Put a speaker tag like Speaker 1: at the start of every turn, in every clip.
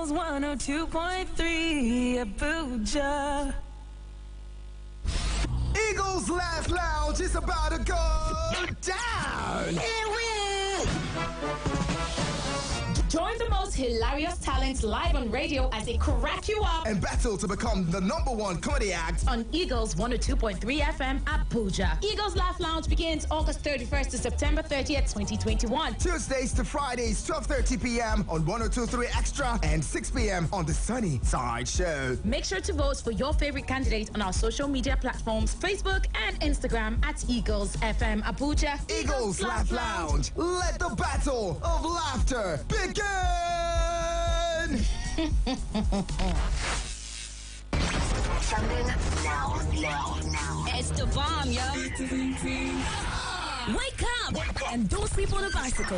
Speaker 1: Eagles 102.3 Abuja.
Speaker 2: Eagles Laugh Lounge is about to go down.
Speaker 3: Join the most hilarious talents live on radio as they crack you up
Speaker 2: and battle to become the #1 comedy act
Speaker 3: on Eagles 102.3 FM Abuja. Eagles Laugh Lounge begins August 31st to September 30th, 2021.
Speaker 2: Tuesdays to Fridays, 12:30 p.m. on 102.3 Extra and 6 p.m. on the Sunny Side Show.
Speaker 3: Make sure to vote for your favorite candidate on our social media platforms, Facebook and Instagram at Eagles FM Abuja.
Speaker 2: Eagles Laugh Lounge. Let the battle of laughter begin.
Speaker 4: Sounding now.
Speaker 5: It's the bomb, yo. Wake up and don't sleep on a bicycle.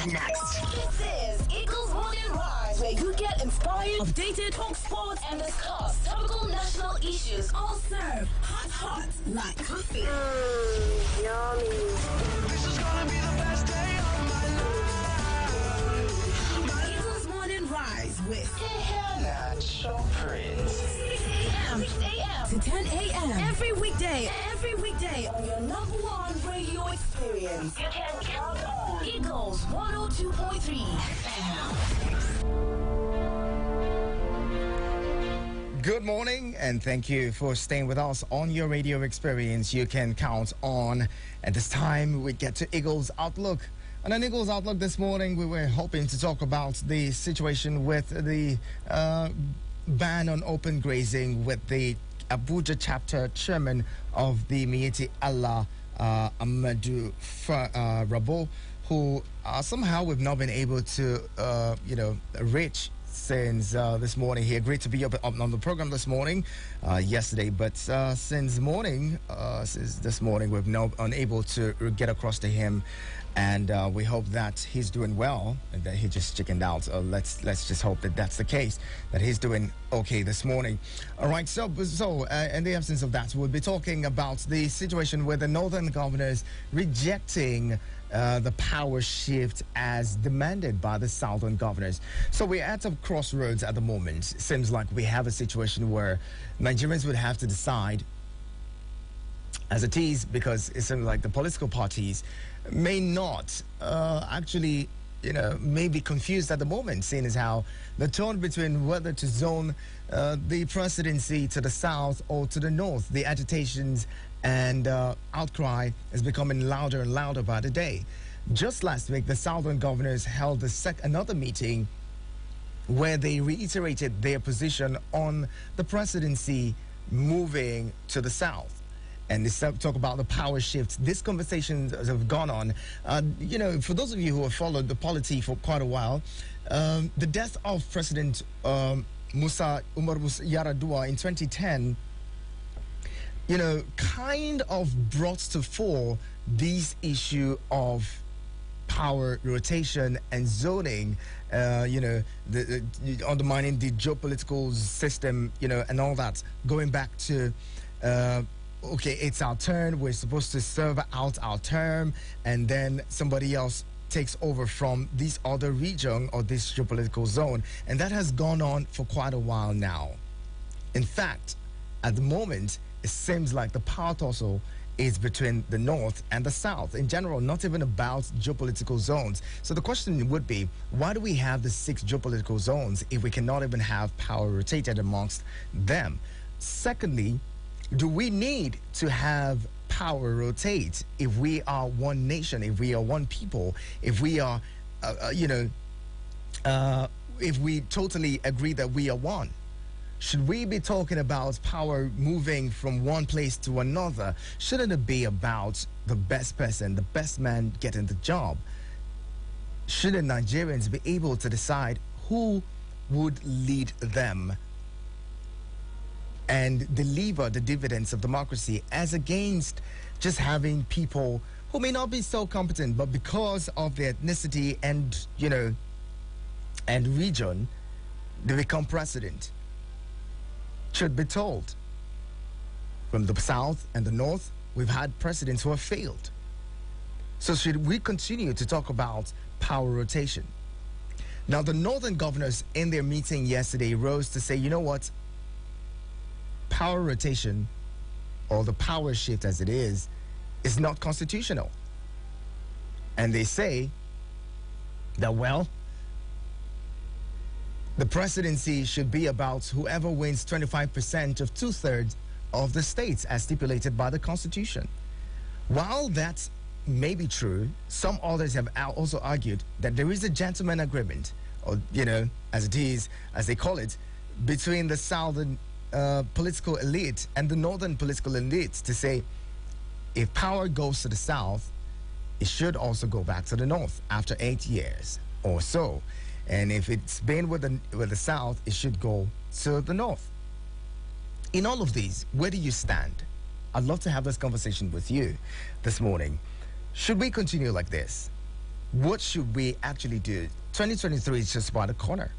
Speaker 4: Next. This is Eagles Morning Rise, where you get inspired,
Speaker 5: Updated,
Speaker 4: talk sports, and discuss topical national issues.
Speaker 5: all served hot like coffee.
Speaker 4: Yummy.
Speaker 2: This is gonna be the best day of my life.
Speaker 5: Eagles Morning Rise with
Speaker 2: Natural Prince.
Speaker 5: 6 a.m. to 10 a.m. Every weekday
Speaker 4: On your #1 radio experience. You can count on Eagles 102.3 FM.
Speaker 2: Good morning, and thank you for staying with us on your radio experience. You can count on. At this time, we get to Eagles Outlook. On an Eagles Outlook this morning, we were hoping to talk about the situation with the ban on open grazing with the Abuja chapter chairman of the Miyetti Allah, Amadou Rabo, who somehow we've not been able to, reach since this morning. He agreed to be up on the program this morning, yesterday, but since this morning, we've not unable to get across to him, and we hope that he's doing well and that he just chickened out. Let's just hope that that's the case, that he's doing okay this morning. All right, so in the absence of that, we'll be talking about the situation with the northern governors rejecting the power shift as demanded by the southern governors. So we're at a crossroads at the moment. It seems like we have a situation where Nigerians would have to decide as it is, because it seems like the political parties may not actually, may be confused at the moment, seeing as how the tone between whether to zone the presidency to the south or to the north, the agitations and outcry is becoming louder and louder by the day. Just last week, the southern governors held another meeting where they reiterated their position on the presidency moving to the south. And they talk about the power shift. These conversations have gone on. For those of you who have followed the polity for quite a while, the death of President Musa Umar Yar'Adua in 2010, kind of brought to fore this issue of power rotation and zoning, undermining the geopolitical system, and all that, going back to okay, it's our turn, we're supposed to serve out our term, and then somebody else takes over from this other region or this geopolitical zone. And that has gone on for quite a while now. In fact, at the moment, it seems like the power tussle is between the north and the south in general, not even about geopolitical zones. So the question would be, why do we have the 6 geopolitical zones if we cannot even have power rotated amongst them? Secondly, do we need to have power rotate if we are one nation, if we are one people, if we are, if we totally agree that we are one? Should we be talking about power moving from one place to another? Shouldn't it be about the best person, the best man getting the job? Shouldn't Nigerians be able to decide who would lead them and deliver the dividends of democracy, as against just having people who may not be so competent, but because of their ethnicity and, and region, they become president? Should be told, from the south and the north, we've had presidents who have failed. So should we continue to talk about power rotation? Now, the northern governors in their meeting yesterday rose to say, you know what? Power rotation, or the power shift as it is not constitutional. And they say that, well, the presidency should be about whoever wins 25% of 2/3 of the states as stipulated by the Constitution. While that may be true, some others have also argued that there is a gentleman agreement, or, as it is, as they call it, between the southern political elite and the northern political elite to say if power goes to the south, it should also go back to the north after 8 years or so. And if it's been with the south, it should go to the north. In all of these, where do you stand? I'd love to have this conversation with you this morning. Should we continue like this? What should we actually do? 2023 is just by the corner.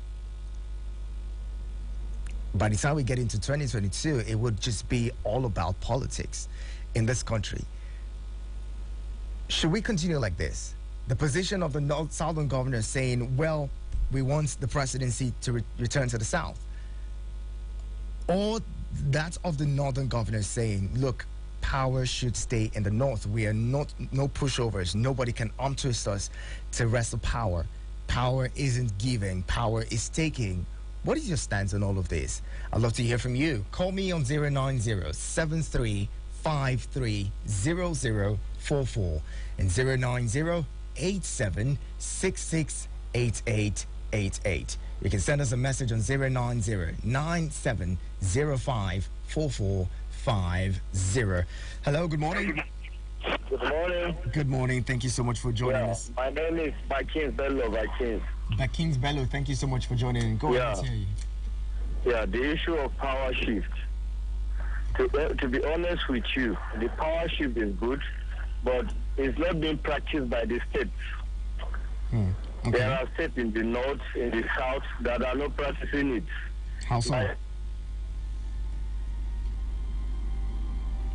Speaker 2: By the time we get into 2022, it would just be all about politics in this country. Should we continue like this? The position of the southern governor saying, well, we want the presidency to return to the south. Or that of the northern governor saying, look, power should stay in the north. We are no pushovers. Nobody can untwist us to wrestle power. Power isn't giving, power is taking. What is your stance on all of this? I'd love to hear from you. Call me on 090-7353-0044 and 090-8766-8888. You can send us a message on 090-9705-4450. Hello, good morning.
Speaker 6: Good morning.
Speaker 2: Good morning. Thank you so much for joining us.
Speaker 6: My name is Bakins Bello.
Speaker 2: Bakins Bello, thank you so much for joining. Go ahead and tell you.
Speaker 6: Yeah, the issue of power shift. To be honest with you, the power shift is good, but it's not being practiced by the states.
Speaker 2: Okay.
Speaker 6: There are states in the north, in the south, that are not practicing it.
Speaker 2: How so?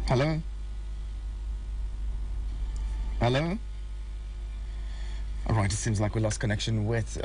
Speaker 2: Hello? Hello? All right, it seems like we lost connection with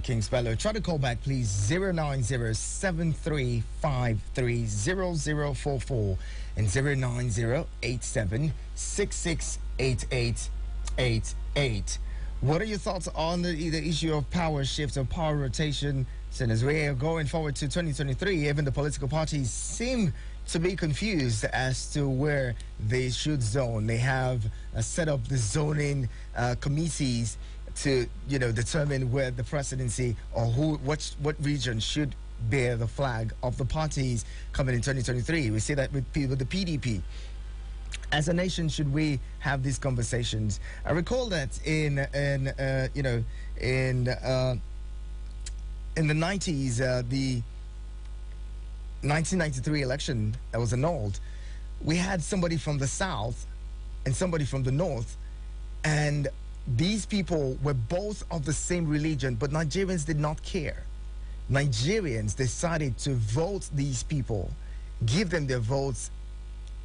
Speaker 2: King's Fellow. Try to call back, please, 090-7353-0044 and 090-8766-8888. What are your thoughts on the issue of power shift or power rotation? So as we are going forward to 2023, even the political parties seem to be confused as to where they should zone. They have set up the zoning committees to determine where the presidency or what region should bear the flag of the parties coming in 2023. We see that with the PDP. As a nation, should we have these conversations? I recall that in the 90s, the 1993 election that was annulled, we had somebody from the south and somebody from the north, and these people were both of the same religion, but Nigerians did not care. Nigerians decided to vote these people, give them their votes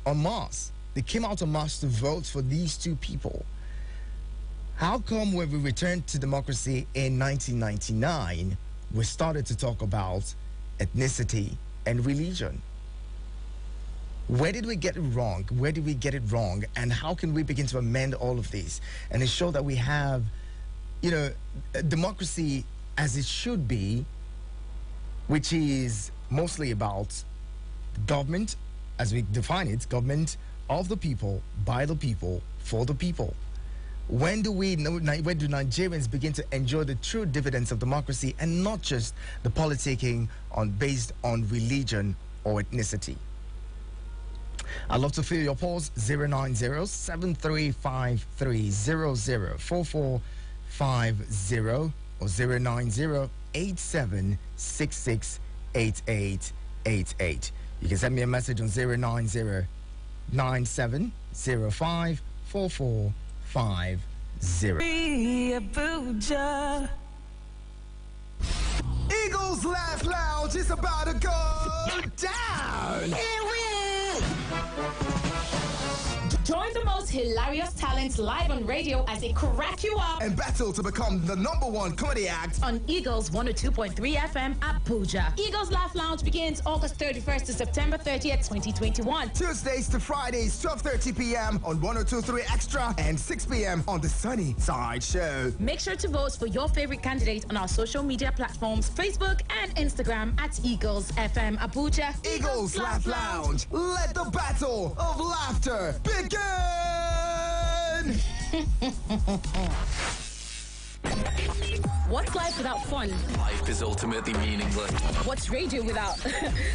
Speaker 2: en masse. They came out en masse to vote for these two people. How come when we returned to democracy in 1999, we started to talk about ethnicity and religion? Where did we get it wrong? Where did we get it wrong? And how can we begin to amend all of these and ensure that we have, a democracy as it should be, which is mostly about government, as we define it, government of the people, by the people, for the people. When do Nigerians begin to enjoy the true dividends of democracy and not just the politicking based on religion or ethnicity? I'd love to feel your pulse. 090-7353-004450 or 090-8766-8888. You can send me a message on 090-9705-4450.
Speaker 1: Abuja.
Speaker 7: Eagles Laugh Lounge is about to go down.
Speaker 3: Join the most hilarious talents live on radio as they crack you up
Speaker 7: And battle to become the #1 comedy act.
Speaker 3: on Eagles 102.3 FM Abuja. Eagles Laugh Lounge begins August 31st to September 30th, 2021.
Speaker 7: Tuesdays to Fridays, 12:30 p.m. on 102.3 Extra and 6 p.m. on the Sunny Side Show.
Speaker 3: Make sure to vote for your favorite candidate on our social media platforms, Facebook and Instagram at Eagles FM Abuja.
Speaker 7: Eagles Laugh Lounge. Let the battle of laughter begin!
Speaker 3: What's life without fun?
Speaker 8: Life is ultimately meaningless.
Speaker 3: What's radio without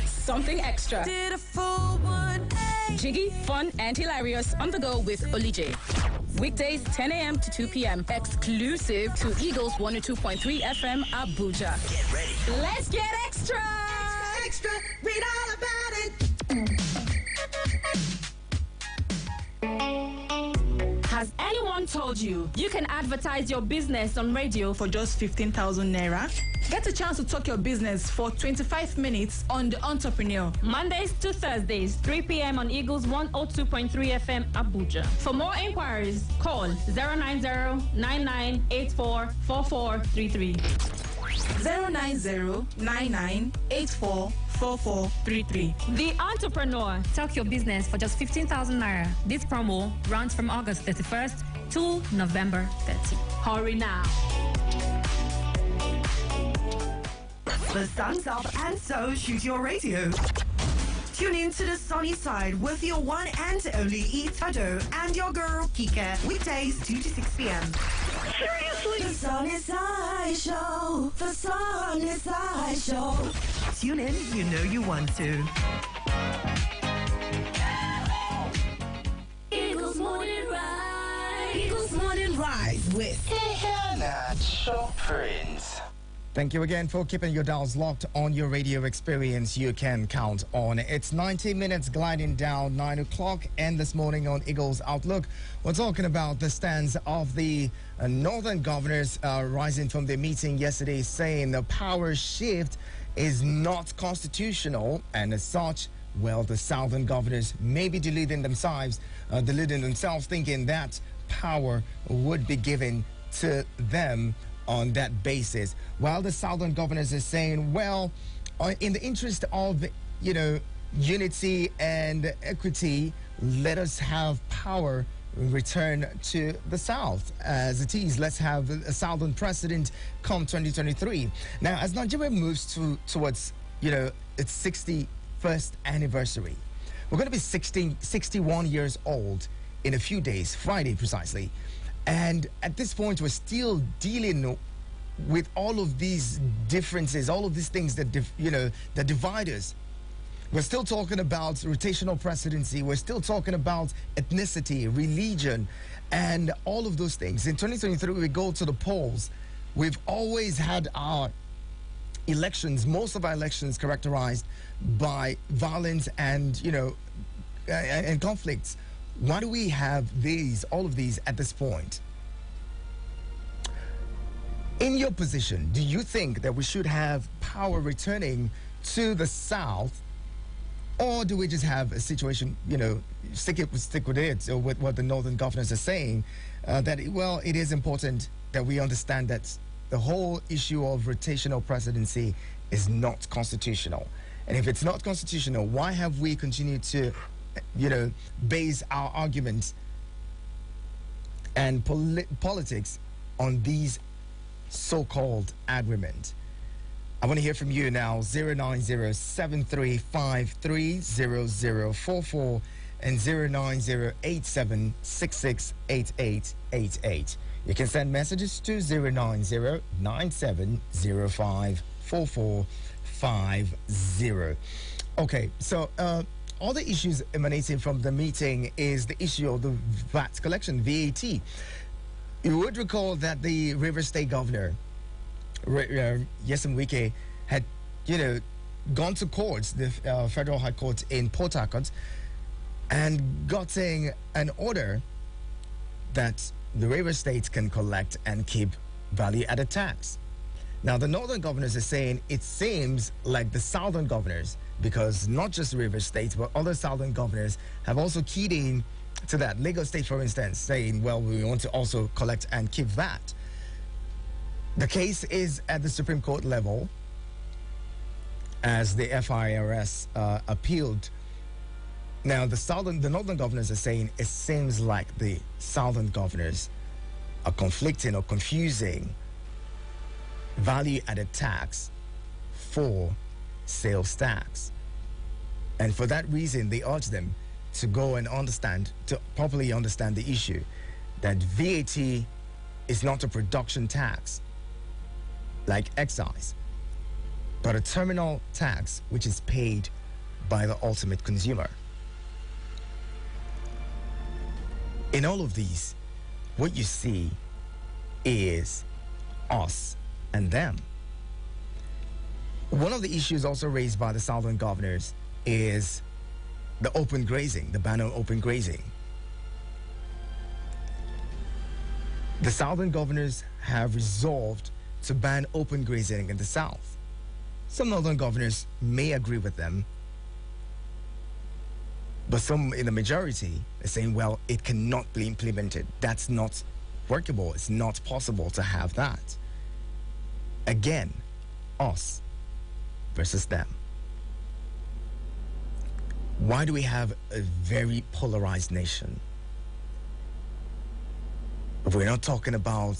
Speaker 3: something extra?
Speaker 1: Did a full 180.
Speaker 3: Jiggy, fun, and hilarious on the go with Oli J. Weekdays 10 a.m. to 2 p.m. Exclusive to Eagles 102.3 FM Abuja.
Speaker 8: Get ready.
Speaker 3: Let's get extra!
Speaker 1: Extra, read all about it.
Speaker 9: Has anyone told you you can advertise your business on radio for just 15,000 naira? Get a chance to talk your business for 25 minutes on The Entrepreneur.
Speaker 10: Mondays to Thursdays, 3 p.m. on Eagles 102.3 FM Abuja. For more inquiries, call 090-9984-4433.
Speaker 9: 090-9984-4433.
Speaker 10: The Entrepreneur. Talk your business for just 15,000 naira. This promo runs from August 31st to November 30.
Speaker 9: Hurry now.
Speaker 11: The sun's up and so shoot your radio. Tune in to the sunny side with your one and only Itado and your girl Kika. Weekdays 2 to 6 p.m.
Speaker 4: Seriously? The Sunny Side Show. The Sunny Side Show.
Speaker 11: Tune in, you know you want to.
Speaker 4: Eagles Morning Rise. Eagles Morning Rise with
Speaker 2: Prince. Thank you again for keeping your dials locked on your radio experience. You can count on. It's 90 minutes gliding down 9 o'clock, and this morning on Eagles Outlook, we're talking about the stance of the northern governors rising from their meeting yesterday, saying the power shift is not constitutional, and as such, well, the southern governors may be deluding themselves, thinking that power would be given to them on that basis, while the southern governors are saying, well, in the interest of, unity and equity, let us have power return to the south as it is. Let's have a southern president come 2023. Now, as Nigeria moves towards, its 61st anniversary, we're going to be 61 years old in a few days, Friday precisely. And at this point, we're still dealing with all of these differences, all of these things that, that divide us. We're still talking about rotational presidency. We're still talking about ethnicity, religion, and all of those things. In 2023, we go to the polls. We've always had our elections, most of our elections characterized by violence and, and conflicts. Why do we have all of these at this point? In your position, do you think that we should have power returning to the South, or do we just have a situation, stick with it, or with what the northern governors are saying, that, well, it is important that we understand that the whole issue of rotational presidency is not constitutional. And if it's not constitutional, why have we continued to base our arguments and politics on these so-called agreements? I want to hear from you now. 090-7353-0044 and 090-8766-8888. You can send messages to 090-9705-4450. Okay, so all the issues emanating from the meeting is the issue of the VAT collection, VAT. You would recall that the Rivers State Governor, Nyesom Wike, had, gone to courts, the Federal High Court in Port Harcourt, and gotten an order that the Rivers State can collect and keep value-added tax. Now, the northern governors are saying it seems like the southern governors, because not just Rivers State, but other southern governors have also keyed in to that. Lagos State, for instance, saying, well, we want to also collect and keep VAT. The case is at the Supreme Court level as the FIRS appealed. Now, the northern governors are saying it seems like the southern governors are conflicting or confusing value-added tax for sales tax. And for that reason, they urge them to go and to properly understand the issue, that VAT is not a production tax like excise, but a terminal tax which is paid by the ultimate consumer. In all of these, what you see is us and them. One of the issues also raised by the southern governors is the open grazing, the ban on open grazing. The southern governors have resolved to ban open grazing in the south. Some northern governors may agree with them, but some in the majority are saying, well, it cannot be implemented. That's not workable. It's not possible to have that. Again, us versus them. Why do we have a very polarized nation? If we're not talking about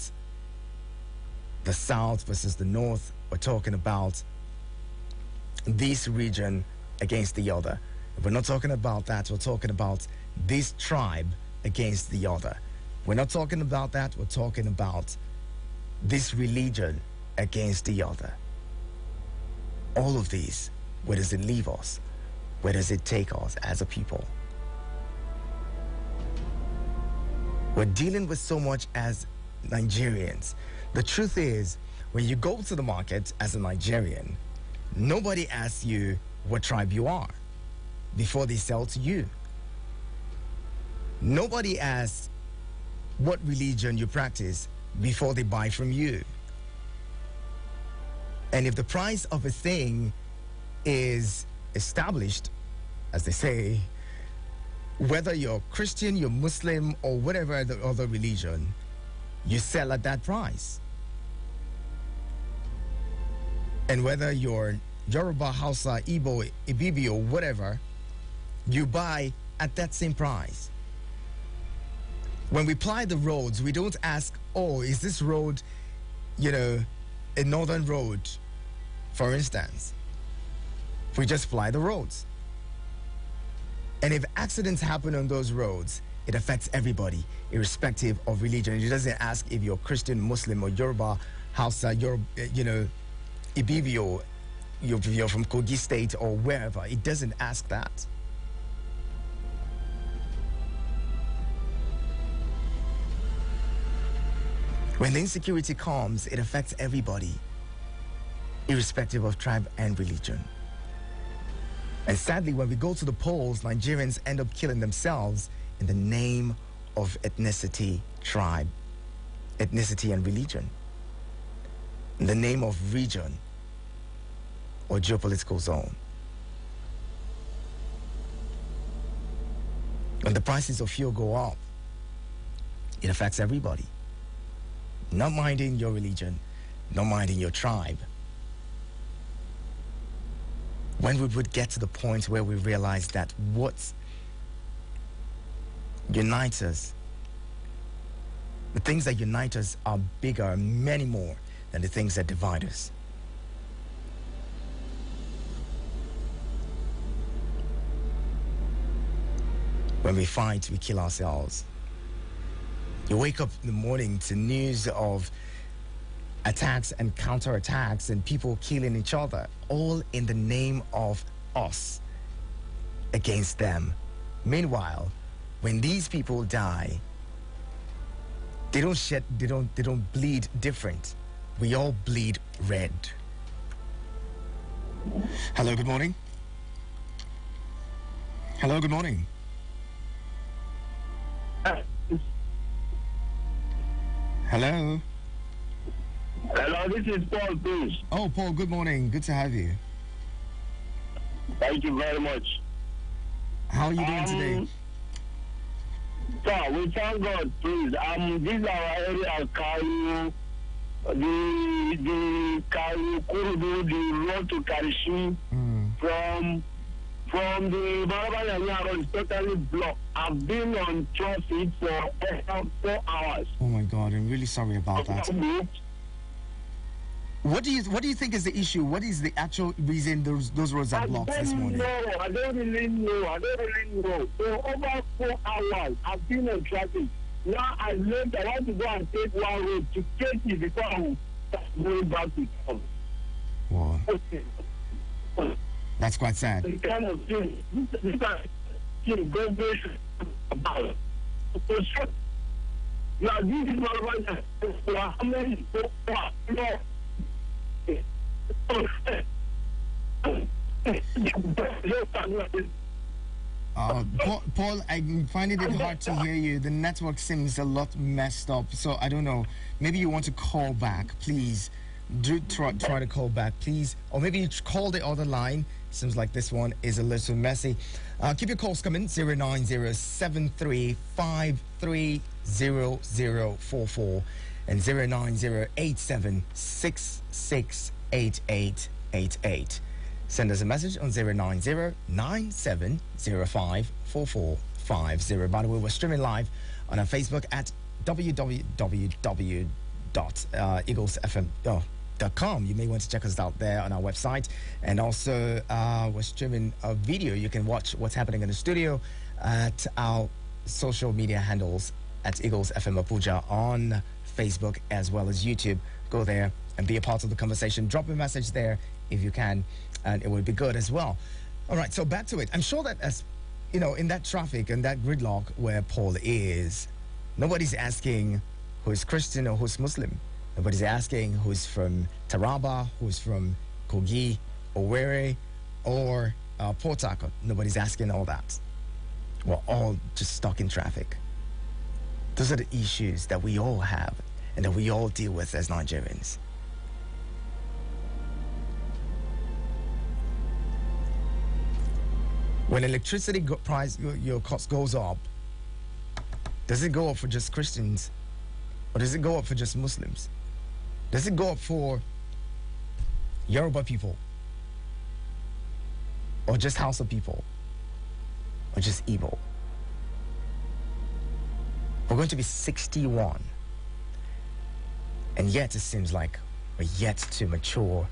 Speaker 2: the South versus the North, we're talking about this region against the other. If we're not talking about that, we're talking about this tribe against the other. We're not talking about that, we're talking about this religion against the other. All of these, where does it leave us? Where does it take us as a people? We're dealing with so much as Nigerians. The truth is, when you go to the market as a Nigerian, nobody asks you what tribe you are before they sell to you. Nobody asks what religion you practice before they buy from you. And if the price of a thing is established, as they say, whether you're Christian, you're Muslim, or whatever the other religion, you sell at that price. And whether you're Yoruba, Hausa, Igbo, Ibibi, or whatever, you buy at that same price. When we ply the roads, we don't ask, oh, is this road, a northern road, for instance. We just ply the roads. And if accidents happen on those roads, it affects everybody, irrespective of religion. It doesn't ask if you're Christian, Muslim, or Yoruba, Hausa, Ibibi, or you're from Kogi State or wherever. It doesn't ask that. When the insecurity comes, it affects everybody, irrespective of tribe and religion. And sadly, when we go to the polls, Nigerians end up killing themselves in the name of ethnicity, tribe, ethnicity and religion, in the name of region or geopolitical zone. When the prices of fuel go up, it affects everybody. Not minding your religion, not minding your tribe. When we would get to the point where we realize that what unites us, the things that unite us are bigger, many more than the things that divide us. When we fight, we kill ourselves. You wake up in the morning to news of attacks and counterattacks and people killing each other, all in the name of us against them. Meanwhile, when these people die, they don't bleed different. We all bleed red. Hello, good morning. Hello, good morning. Hello.
Speaker 6: Hello, this is Paul, please.
Speaker 2: Oh, Paul, good morning. Good to have you.
Speaker 6: Thank you very much.
Speaker 2: How are you doing today?
Speaker 6: So we thank God, please. This is our area, Kayu, the Kayu Kurudu, the road to Karishi, from the Barabaya road is totally blocked. I've been on traffic for 4 hours.
Speaker 2: Oh my God, I'm really sorry about that. What do you think is the issue? What is the actual reason those roads are blocked this morning?
Speaker 6: I don't really know. For over 4 hours, I've been on traffic. Now I want to go and take one road to take it before I start going back to town.
Speaker 2: Wow. That's quite sad.
Speaker 6: The kind of thing, this kind of thing, government about. Now this is my right. How many
Speaker 2: Paul, I'm finding it hard to hear you. The network seems a lot messed up, so I don't know. Maybe you want to call back, please. Do try to call back, please. Or maybe you call the other line. Seems like this one is a little messy. Keep your calls coming, 09073530044 and 09087668888. Send us a message on 09097054450. By the way, we're streaming live on our Facebook at www.eaglesfm.com. You may want to check us out there on our website. And also, we're streaming a video. You can watch what's happening in the studio at our social media handles at Eagles FM Abuja on Facebook as well as YouTube. Go there and be a part of the conversation. Drop a message there if you can, and it would be good as well. All right, so back to it. I'm sure that, as you know, in that traffic and that gridlock where Paul is, nobody's asking who's Christian or who's Muslim. Nobody's asking who's from Taraba, who's from Kogi, Owerri, or Port Harcourt. Nobody's asking all that. We're all just stuck in traffic. Those are the issues that we all have and that we all deal with as Nigerians. When electricity price, your cost goes up, does it go up for just Christians? Or does it go up for just Muslims? Does it go up for Yoruba people? Or just Hausa people? Or just Igbo? We're going to be 61. And yet it seems like we're yet to mature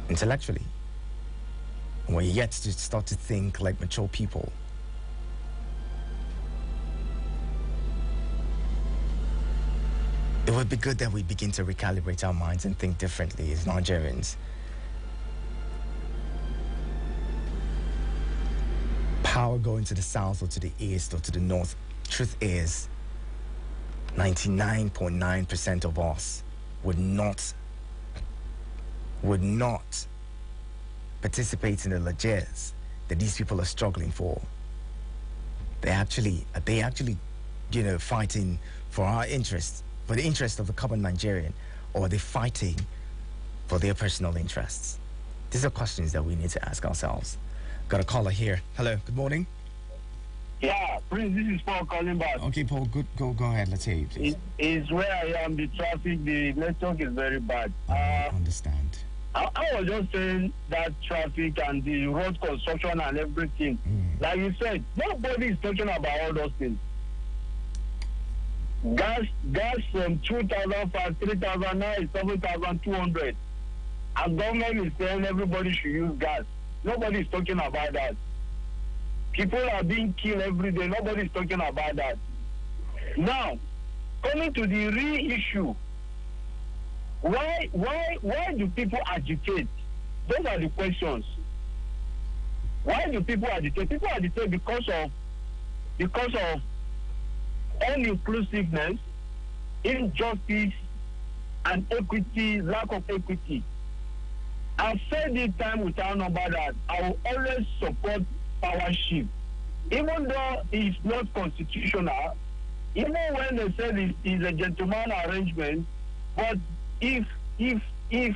Speaker 2: intellectually. And we're yet to start to think like mature people. It would be good that we begin to recalibrate our minds and think differently as Nigerians. Power going to the south or to the east or to the north. Truth is, 99.9% of us would not participate in the leges that these people are struggling for. Are they actually, you know, fighting for our interests, for the interest of the common Nigerian, or are they fighting for their personal interests? These are questions that we need to ask ourselves. Got a caller here. Hello, good morning.
Speaker 6: Yeah, Prince, this is Paul calling back.
Speaker 2: Okay, Paul, good. Go ahead. Let's hear you, please.
Speaker 6: It's where I am. The traffic, the network is very bad.
Speaker 2: I understand.
Speaker 6: I was just saying that traffic and the road construction and everything. Like you said, nobody is talking about all those things. Gas from 2005, 3,000 now is 7,200. And government is saying everybody should use gas. Nobody is talking about that. People are being killed every day. Nobody is talking about that. Now, coming to the real issue, why do people agitate? Those are the questions. Why do people agitate? People agitate because of uninclusiveness, injustice, and equity, lack of equity. I've said it time without number that I will always support power shift, even though it's not constitutional, even when they say it's a gentleman arrangement. But if you feel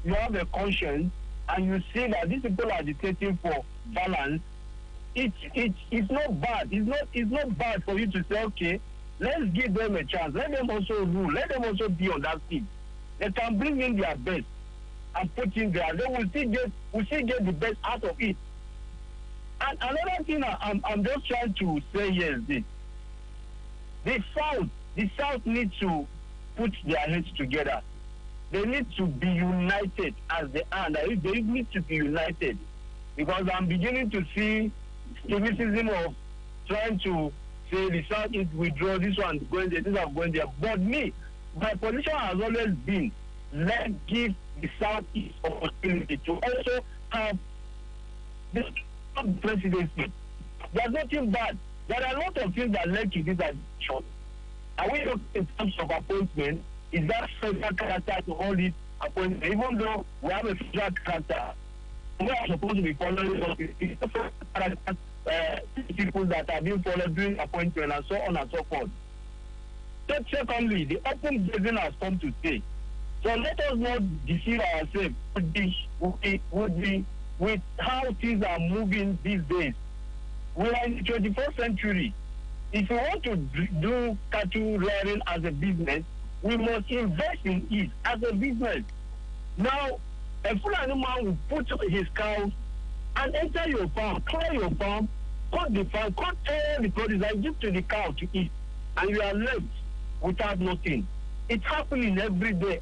Speaker 6: you have a conscience and you see that these people are agitating for balance, it's not bad. It's not bad for you to say, okay, let's give them a chance. Let them also rule. Let them also be on that seat. They can bring in their best and put in there. Then we'll still get the best out of it. And another thing I'm just trying to say here is this. The South needs to put their heads together. They need to be united as they are. They need to be united. Because I'm beginning to see criticism of trying to say the South is withdraw, this one going there, this one going there. But me, my position has always been, let's give the Southeast opportunity to also have this presidency. There's nothing bad. There are a lot of things that led to this addition. Are we looking in terms of appointment? Is that federal character to all these appointments? Even though we have a federal character, we are supposed to be following people that are being followed during appointment and so on and so forth. But secondly, the open grazing has come to stay. So let us not deceive ourselves with how things are moving these days. We are in the 21st century. If we want to do cattle rearing as a business, we must invest in it as a business. Now, a Fulani man will put his cows and enter your farm, clear your farm, cut the farm, cut all the produce and give to the cow to eat. And you are left without nothing. It's happening every day,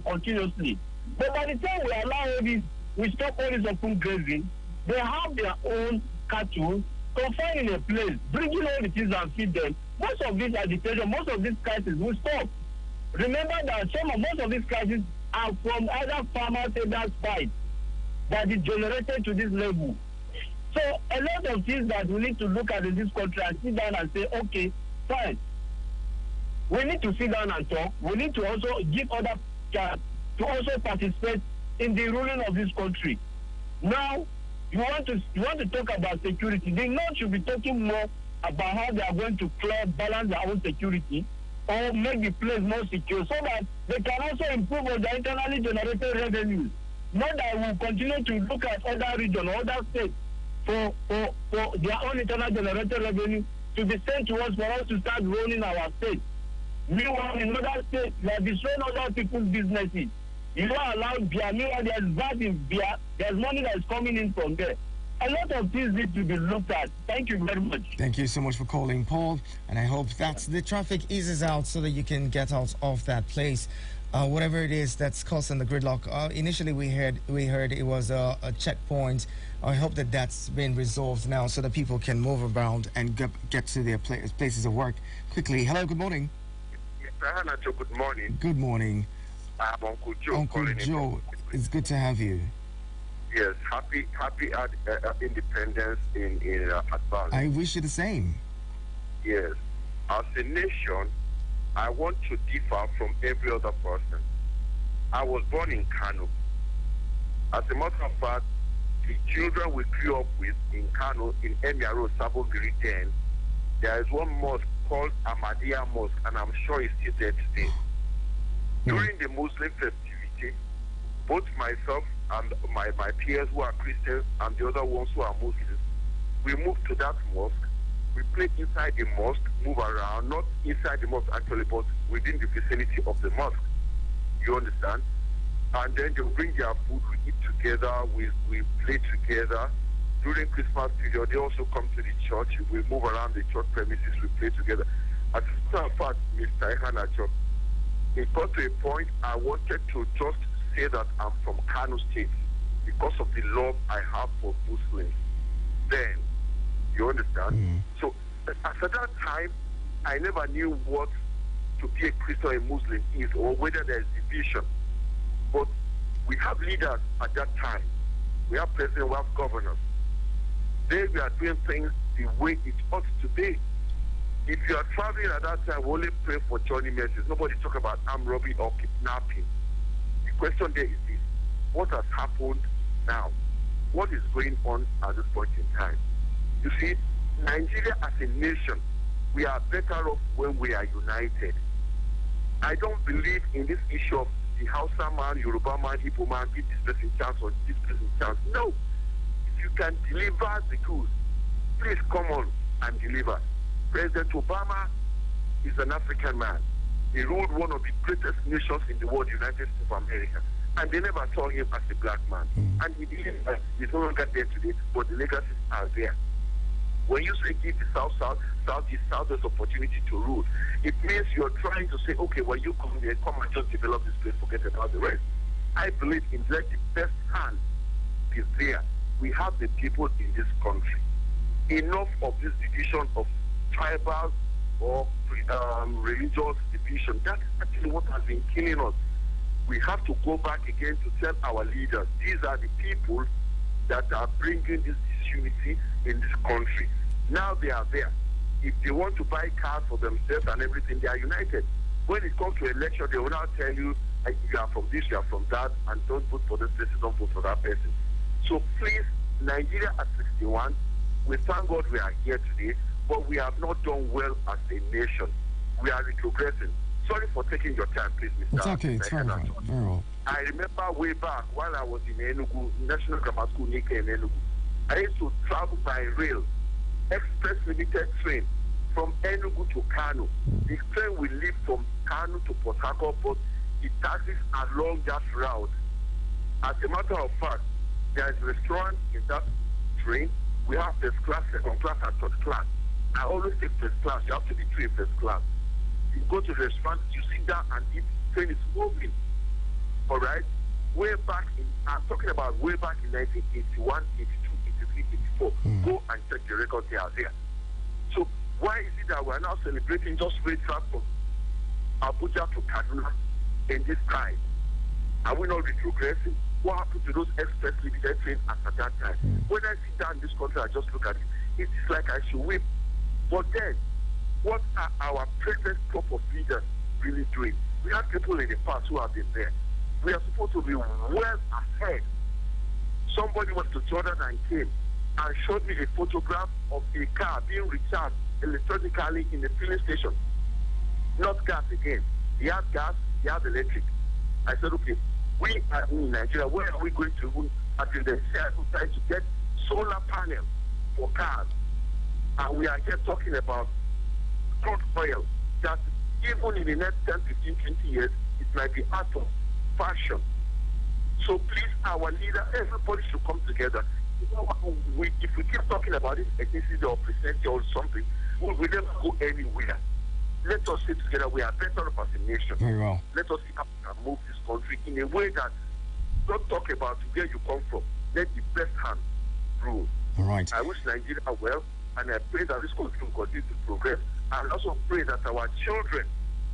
Speaker 6: continuously. But by the time we allow all this, we stop all this open grazing, they have their own cattle confined in a place, bringing all the things and feed them. Most of this agitation, most of these crises will stop. Remember that most of these crises are from either farmers or that fight that is generated to this level. So a lot of things that we need to look at in this country and sit down and say, okay, fine. We need to sit down and talk. We need to also give other chance to also participate in the ruling of this country. Now, you want to talk about security. The North should be talking more about how they are going to balance their own security or make the place more secure so that they can also improve on the internally generated revenues. Not that we will continue to look at other regions or other states for their own internal generated revenue to be sent to us for us to start running our state. Meanwhile, in other states, they are destroying other people's businesses. You don't allow beer. Meanwhile, there's VAT in beer. There's money that is coming in from there. A lot of things need to be looked at. Thank you very much.
Speaker 2: Thank you so much for calling, Paul. And I hope that the traffic eases out so that you can get out of that place. Whatever it is that's causing the gridlock. Initially, we heard it was a checkpoint. I hope that that's been resolved now so that people can move around and get to their places of work quickly. Hello, good morning.
Speaker 12: Good morning.
Speaker 2: Good morning.
Speaker 12: I'm Uncle Joe.
Speaker 2: Uncle Joe, it's good to have you.
Speaker 12: Yes, happy independence in advance.
Speaker 2: I wish you the same.
Speaker 12: Yes. As a nation, I want to differ from every other person. I was born in Kano. As a matter of fact, the children we grew up with in Kano, in Emiaro, Sabogiri 10, there is one mosque called Ahmadiyya Mosque, and I'm sure it's still there today. During the Muslim festivity, both myself and my peers who are Christians and the other ones who are Muslims, we moved to that mosque. We play inside the mosque, move around, not inside the mosque actually, but within the vicinity of the mosque. You understand? And then they bring their food, we eat together, we play together. During Christmas period, they also come to the church. We move around the church premises, we play together. As a matter of fact, Mr. Ihanacho, it got to a point I wanted to just say that I'm from Kano State because of the love I have for Muslims. Then, you understand? So, at that time, I never knew what to be a Christian or a Muslim is or whether there's division. But we have leaders at that time. We have presidents, we have governors. They were doing things the way it ought to be. If you are traveling at that time, we only pray for Johnny Mercies. Nobody talk about armed robbery or kidnapping. The question there is this: what has happened now? What is going on at this point in time? You see, Nigeria as a nation, we are better off when we are united. I don't believe in this issue of the Hausa man, Yoruba man, Igbo man, give this person chance or this person chance. No. you can deliver the goods, please come on and deliver. President Obama is an African man. He ruled one of the greatest nations in the world, United States of America. And they never saw him as a black man. And he didn't, he's no longer there today, but the legacies are there. When you say give the Southeast, Southwest opportunity to rule, it means you're trying to say, okay, when you come here, come and just develop this place, forget about the rest. I believe in the best hand is there. We have the people in this country. Enough of this division of tribal or religious division. That's actually what has been killing us. We have to go back again to tell our leaders, these are the people that are bringing this disunity in this country. Now they are there. If they want to buy cars for themselves and everything, they are united. When it comes to election, they will now tell you, you are from this, you are from that, and don't vote for this person, don't vote for that person. So please, Nigeria at 61, we thank God we are here today, but we have not done well as a nation. We are retrogressing. Sorry for taking your time, please, Mr.
Speaker 2: It's okay, it's very fine. Very well.
Speaker 12: I remember way back while I was in Enugu, National Grammar School, Nika in Enugu. I used to travel by rail, express limited train, from Enugu to Kano. The train will leave from Kano to Port Harcourt, but it taxis along that route. As a matter of fact, there is a restaurant in that train. We have first class, second class, and third class. I always take first class. You have to be trained first class. You go to the restaurant, you sit down, and the train is moving. All right? Way back I'm talking about way back in 1981, 82, 83, 84. Go and check the record, they are there. So why is it that we're now celebrating just straight track from Abuja to Kaduna in this time? Are we not retrogressing? What happened to those express limited trains at that time? When I sit down in this country, I just look at it. It's like I should weep. But then, what are our present crop of leaders really doing? We have people in the past who have been there. We are supposed to be well ahead. Somebody went to Jordan and came and showed me a photograph of a car being recharged electronically in the filling station. Not gas again. He has gas, he has electric. I said, okay, we are in Nigeria. Where are we going to until they trying to get solar panels for cars? And we are here talking about crude oil that even in the next 10, 15, 20 years, it might be out of fashion. So please, our leader, everybody should come together. You know, if we keep talking about this ethnicity or presidency or something, we will never go anywhere. Let us sit together. We are better off as a nation.
Speaker 2: Very well.
Speaker 12: Let us see how we can move this country in a way that don't talk about where you come from. Let the best hand rule.
Speaker 2: All right.
Speaker 12: I wish Nigeria well, and I pray that this country will continue to progress. And also pray that our children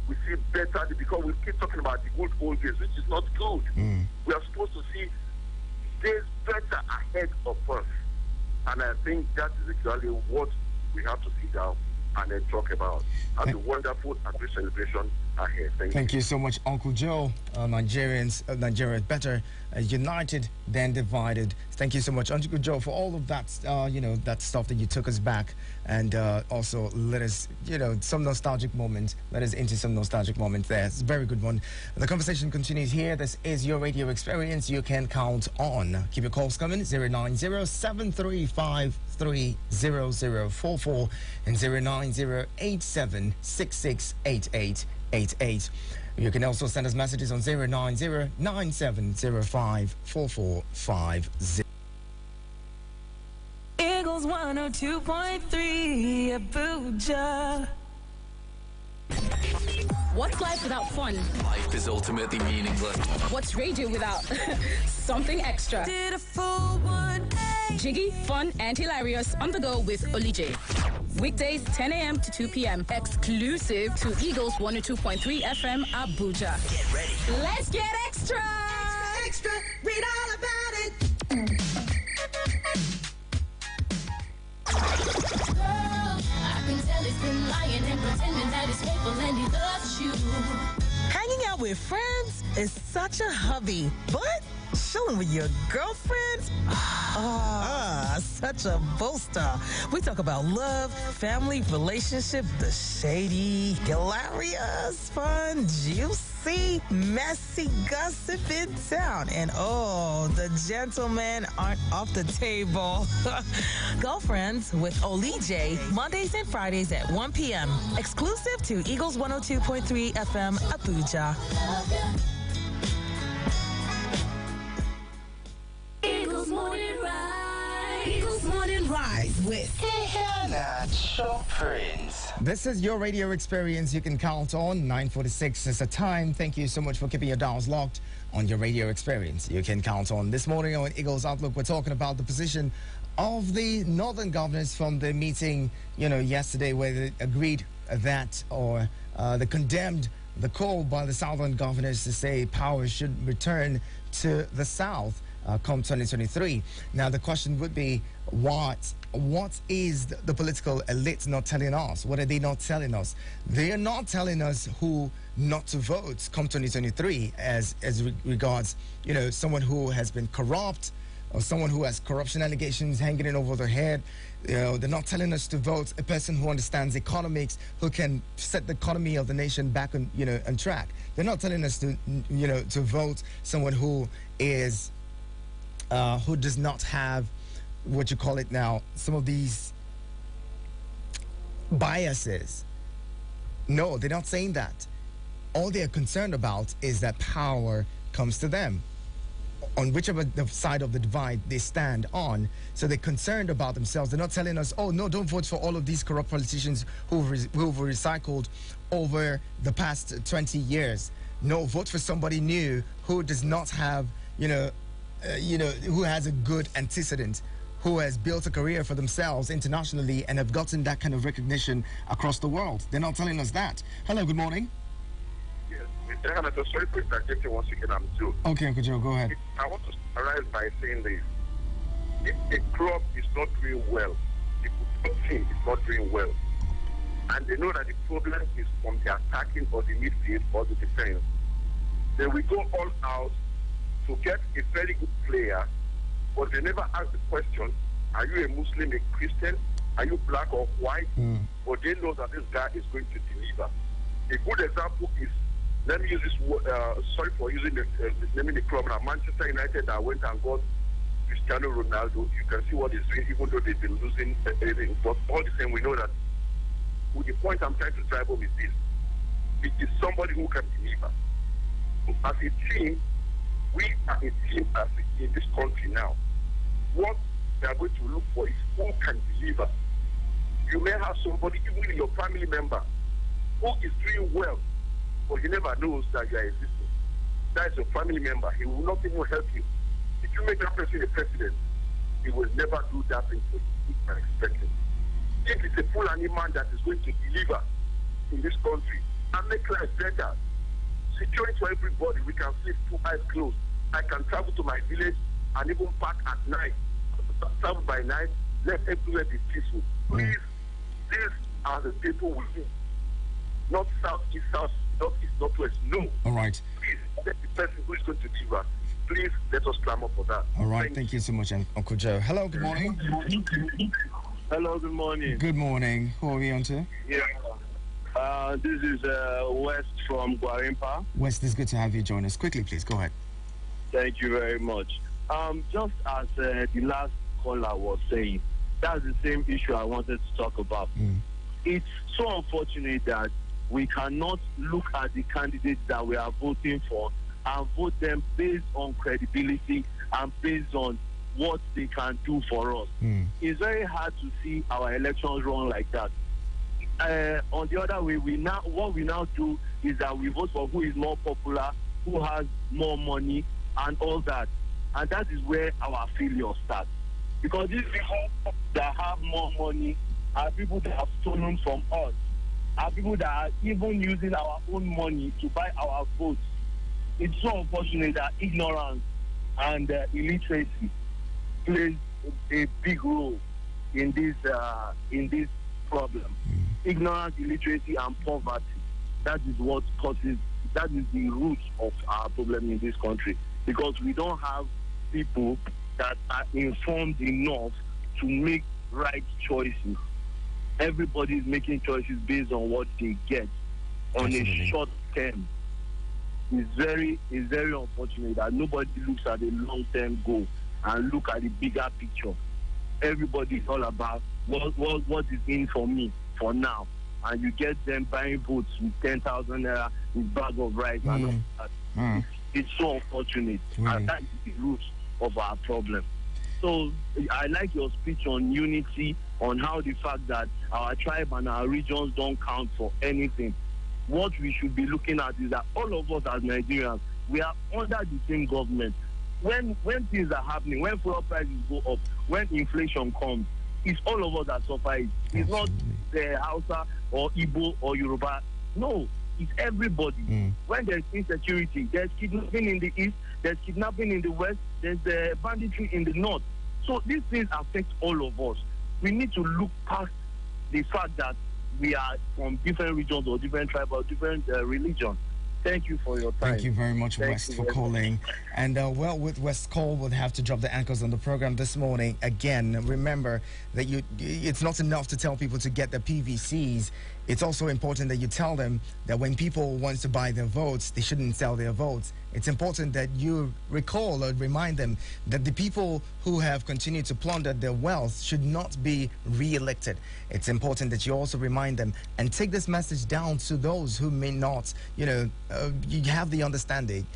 Speaker 12: will see better, because we keep talking about the good old days, which is not good. We are supposed to see days better ahead of us. And I think that is exactly what we have to sit down and then talk about. Have a wonderful and great celebration ahead.
Speaker 2: Thank you so much, Uncle Joe. Nigeria is better united than divided. Thank you so much, Uncle Joe, for all of that, that stuff that you took us back, and also let us, some nostalgic moments. Let us into some nostalgic moments there. It's a very good one. The conversation continues here. This is your radio experience. You can count on. Keep your calls coming. 090-735-30044 and 090-87668888. You can also send us messages on 090-9705-4450.
Speaker 1: Eagles 102.3 Abuja.
Speaker 3: What's life without fun?
Speaker 8: Life is ultimately meaningless.
Speaker 3: What's radio without something extra?
Speaker 1: Did a full 180.
Speaker 3: Jiggy, fun, and hilarious on the go with Olije. Weekdays 10 a.m. to 2 p.m. Exclusive to Eagles 102.3 FM Abuja.
Speaker 4: Get ready.
Speaker 3: Let's get extra!
Speaker 1: Extra, read all about it.
Speaker 5: I can tell it's been lying and pretending that it's faithful and he loves you.
Speaker 13: Hanging out with friends is such a hobby, but chilling with your girlfriends? Such a boaster. We talk about love, family, relationship, the shady, hilarious, fun, juicy, messy gossip in town. And the gentlemen aren't off the table. Girlfriends with Olije, Mondays and Fridays at 1 p.m. Exclusive to Eagles 102.3 FM, Abuja.
Speaker 4: Eagles Morning Rise. Eagles Morning Rise with
Speaker 2: Friends. This is your radio experience you can count on. 9:46 is the time. Thank you so much for keeping your dials locked on your radio experience. You can count on. This morning on Eagles Outlook, we're talking about the position of the northern governors from the meeting, yesterday, where they agreed that they condemned the call by the southern governors to say power should return to the south come 2023. Now, the question would be, what is the political elite not telling us? What are they not telling us? They are not telling us who not to vote come 2023 as regards, someone who has been corrupt or someone who has corruption allegations hanging over their head. They're not telling us to vote a person who understands economics, who can set the economy of the nation back on, on track. They're not telling us to, to vote someone who is, who does not have, what you call it now, some of these biases. No, they're not saying that. All they're concerned about is that power comes to them on whichever side of the divide they stand on. So they're concerned about themselves. They're not telling us, oh, no, don't vote for all of these corrupt politicians who've recycled over the past 20 years. No, vote for somebody new who does not have, who has a good antecedent, who has built a career for themselves internationally and have gotten that kind of recognition across the world. They're not telling us that. Hello, good morning.
Speaker 12: Yes, Mr. Hannah, sorry for interjecting once again. I'm Joe.
Speaker 2: Okay, Uncle Joe, go ahead.
Speaker 12: I want to summarize by saying this. If a crop is not doing well, the team is not doing well, and they know that the problem is from the attacking or the midfield or the defense, then we go all out to get a very good player, but they never ask the question, are you a Muslim, a Christian, are you black or white? But they know that this guy is going to deliver. A good example is, let me use this word, sorry for using naming the club now, Manchester United that went and got Cristiano Ronaldo. You can see what he's doing, even though they've been losing everything. But all the same, we know that the point I'm trying to drive home is this. It is somebody who can deliver. As a team, we are a team in this country now. What we are going to look for is who can deliver. You may have somebody, even in your family member, who is doing well, but he never knows that you are existing. That is your family member. He will not even help you. If you make that person a president, he will never do that thing for you are expecting. If it's a full man that is going to deliver in this country and make life better, security for everybody, we can sleep 2 eyes closed. I can travel to my village and even park at night, travel by night, let everywhere be peaceful. Please, these are the people we need. Not south, east, northwest. No.
Speaker 2: All right.
Speaker 12: Please, let the person who is going to deliver. Please, let us clamor for that.
Speaker 2: All right. Thank you so much, Uncle Joe. Hello, good morning.
Speaker 6: Hello, good morning.
Speaker 2: Good morning. Who are we on to?
Speaker 6: Yeah. This is West from Guarimpa.
Speaker 2: West, it's good to have you join us. Quickly, please, go ahead.
Speaker 6: Thank you very much. Just as the last caller was saying, that's the same issue I wanted to talk about. It's so unfortunate that we cannot look at the candidates that we are voting for and vote them based on credibility and based on what they can do for us. It's very hard to see our elections run like that. On the other way, what we now do is that we vote for who is more popular, who has more money, and all that. And that is where our failure starts. Because these people that have more money are people that have stolen from us, are people that are even using our own money to buy our votes. It's so unfortunate that ignorance and illiteracy plays a big role in this problem. Ignorance, illiteracy, and poverty. That is what causes. That is the root of our problem in this country. because we don't have people that are informed enough to make right choices. Everybody is making choices based on what they get on a short term. It's very unfortunate that nobody looks at the long-term goal and look at the bigger picture. Everybody is all about what is in for me for now. And you get them buying votes with 10,000 naira, with bag of rice and all that. It's so unfortunate. And that is the root of our problem. So I like your speech on unity, on how the fact that our tribe and our regions don't count for anything. What we should be looking at is that all of us as Nigerians, we are under the same government. When things are happening, when fuel prices go up, when inflation comes, it's all of us that suffer it. It's not the Hausa or Igbo or Yoruba. No, it's everybody. When there's insecurity, there's kidnapping in the east, there's kidnapping in the west, there's the banditry in the north. So these things affect all of us. We need to look past the fact that we are from different regions or different tribes or different religions. Thank you for your time.
Speaker 2: Thank you very much, West, for calling. And well, with West call, we'll have to drop the anchors on the program this morning. Again, remember that it's not enough to tell people to get the PVCs. It's also important that you tell them that when people want to buy their votes, they shouldn't sell their votes. It's important that you recall or remind them that the people who have continued to plunder their wealth should not be re-elected. It's important that you also remind them and take this message down to those who may not, you have the understanding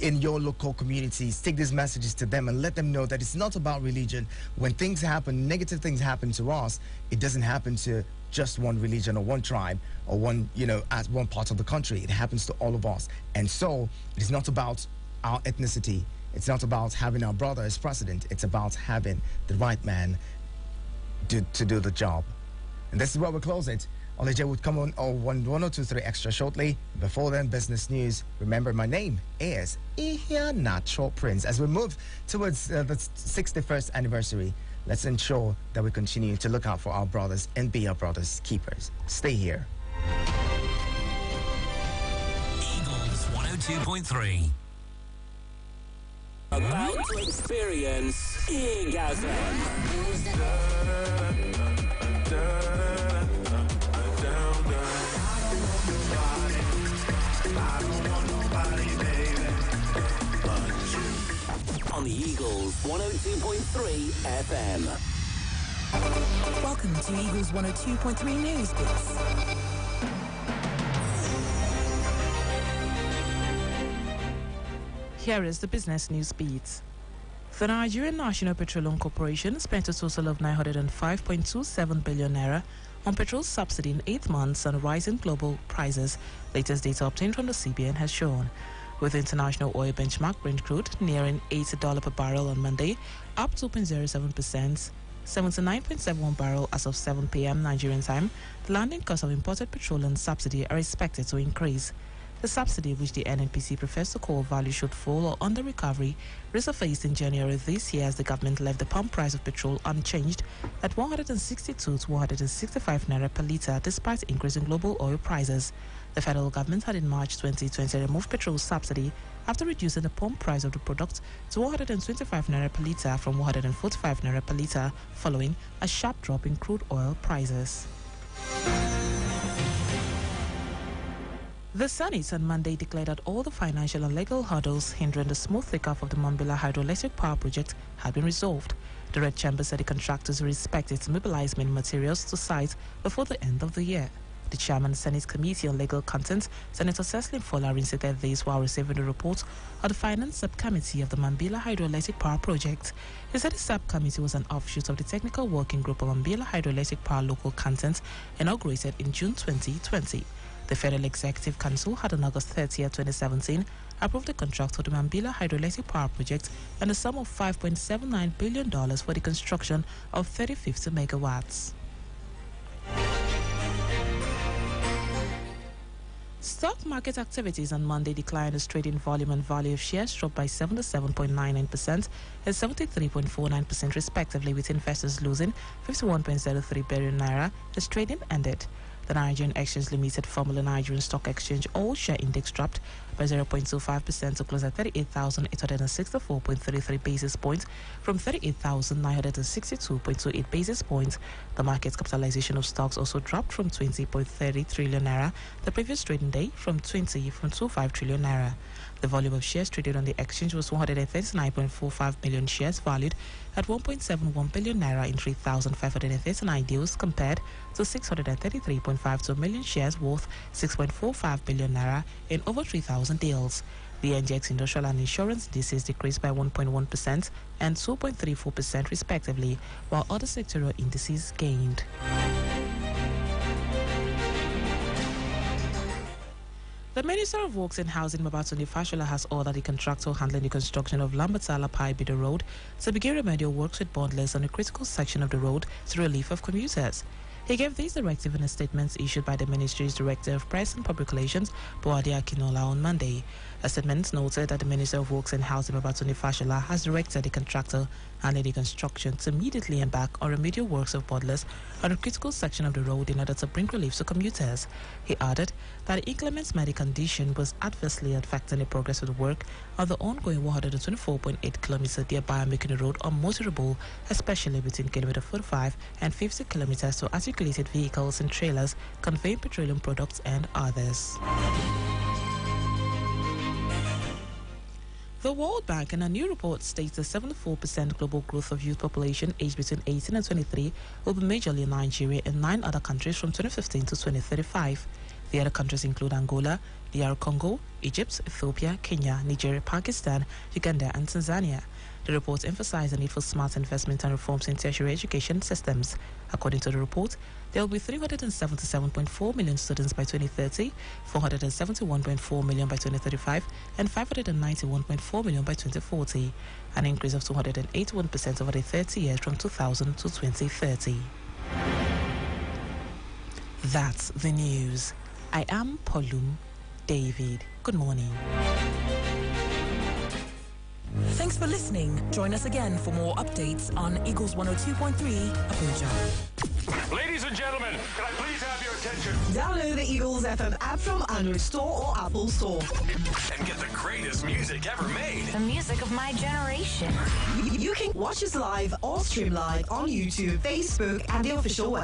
Speaker 2: in your local communities. Take these messages to them and let them know that it's not about religion. When things happen, negative things happen to us, it doesn't happen to just one religion or one tribe or one, as one part of the country. It happens to all of us. And so it's not about our ethnicity. It's not about having our brother as president. It's about having the right man to do the job. And this is where we close it. Olije would come on 1023 extra shortly. Before then, business news. Remember, my name is Ihia Natural Prince. As we move towards the 61st anniversary, let's ensure that we continue to look out for our brothers and be our brothers' keepers. Stay here.
Speaker 14: Eagles 102.3.
Speaker 15: About to experience orgasm. On the Eagles 102.3 FM.
Speaker 16: Welcome to Eagles 102.3 News Bits. Here is the business news beat. The Nigerian National Petroleum Corporation spent a total of 905.27 billion naira on petrol subsidy in 8 months and rising global prices. Latest data obtained from the CBN has shown. With international oil benchmark Brent crude nearing $80 per barrel on Monday, up 2.07%, 79.71 barrel as of 7 p.m. Nigerian time, the landing cost of imported petroleum subsidy are expected to increase. The subsidy, which the NNPC prefers to call value shortfall or under recovery, resurfaced in January this year as the government left the pump price of petrol unchanged at 162 to 165 naira per litre despite increasing global oil prices. The federal government had in March 2020 removed petrol subsidy after reducing the pump price of the product to 125 naira per litre from 145 naira per litre following a sharp drop in crude oil prices. The Senate on Monday declared that all the financial and legal hurdles hindering the smooth takeoff of the Mambila hydroelectric power project had been resolved. The Red Chamber said the contractors are expected to mobilize main materials to site before the end of the year. The chairman of the Senate Committee on Legal Content, Senator Cecily Folari, said this while receiving the report of the Finance Subcommittee of the Mambila hydroelectric power project. He said the subcommittee was an offshoot of the Technical Working Group of Mambila hydroelectric power local content inaugurated in June 2020. The Federal Executive Council had on August 30, 2017, approved the contract for the Mambila hydroelectric power project and a sum of $5.79 billion for the construction of 3050 megawatts. Stock market activities on Monday declined as trading volume and value of shares dropped by 77.99% and 73.49% respectively, with investors losing 51.03 billion naira as trading ended. The Nigerian Exchange Limited, formerly Nigerian Stock Exchange, all-share index dropped by 0.25% to close at 38,864.33 basis points from 38,962.28 basis points. The market capitalization of stocks also dropped from 20.30 trillion naira the previous trading day from 20.25 trillion naira. The volume of shares traded on the exchange was 139.45 million shares valued at 1.71 billion naira in 3,539 deals compared to 633.52 million shares worth 6.45 billion naira in over 3,000 deals. The NGX Industrial and Insurance indices decreased by 1.1% and 2.34% respectively, while other sectoral indices gained. The Minister of Works and Housing, Babatunde Fashola, has ordered the contractor handling the construction of Lambatala Pai-Bido Road to begin remedial works with bondless on a critical section of the road to the relief of commuters. He gave this directive in a statement issued by the Ministry's Director of Press and Public Relations, Boade Akinola, on Monday. A statement noted that the Minister of Works and Housing, Babatunde Fashola, has directed the contractor handling the construction to immediately embark on remedial works of bondless on a critical section of the road in order to bring relief to commuters. He added that the inclement medical condition was adversely affecting the progress of the work on the ongoing 124.8 kilometer thereby making the road unmotorable, especially between kilometer 45 and 50 kilometers to articulated vehicles and trailers conveying petroleum products and others. The World Bank in a new report states that 74% global growth of youth population aged between 18 and 23 will be majorly in Nigeria and 9 other countries from 2015 to 2035. The other countries include Angola, DR Congo, Egypt, Ethiopia, Kenya, Nigeria, Pakistan, Uganda, and Tanzania. The report emphasized the need for smart investment and reforms in tertiary education systems. According to the report, there will be 377.4 million students by 2030, 471.4 million by 2035, and 591.4 million by 2040, an increase of 281% over the 30 years from 2000 to 2030. That's the news. I am Paulum David. Good morning.
Speaker 17: Thanks for listening. Join us again for more updates on Eagles 102.3 Abuja.
Speaker 18: Ladies and gentlemen, can I please have your attention?
Speaker 11: Download the Eagles FM app from Android Store or Apple Store.
Speaker 18: And get the greatest music ever made.
Speaker 4: The music of my generation.
Speaker 11: You can watch us live or stream live on YouTube, Facebook, and the official website.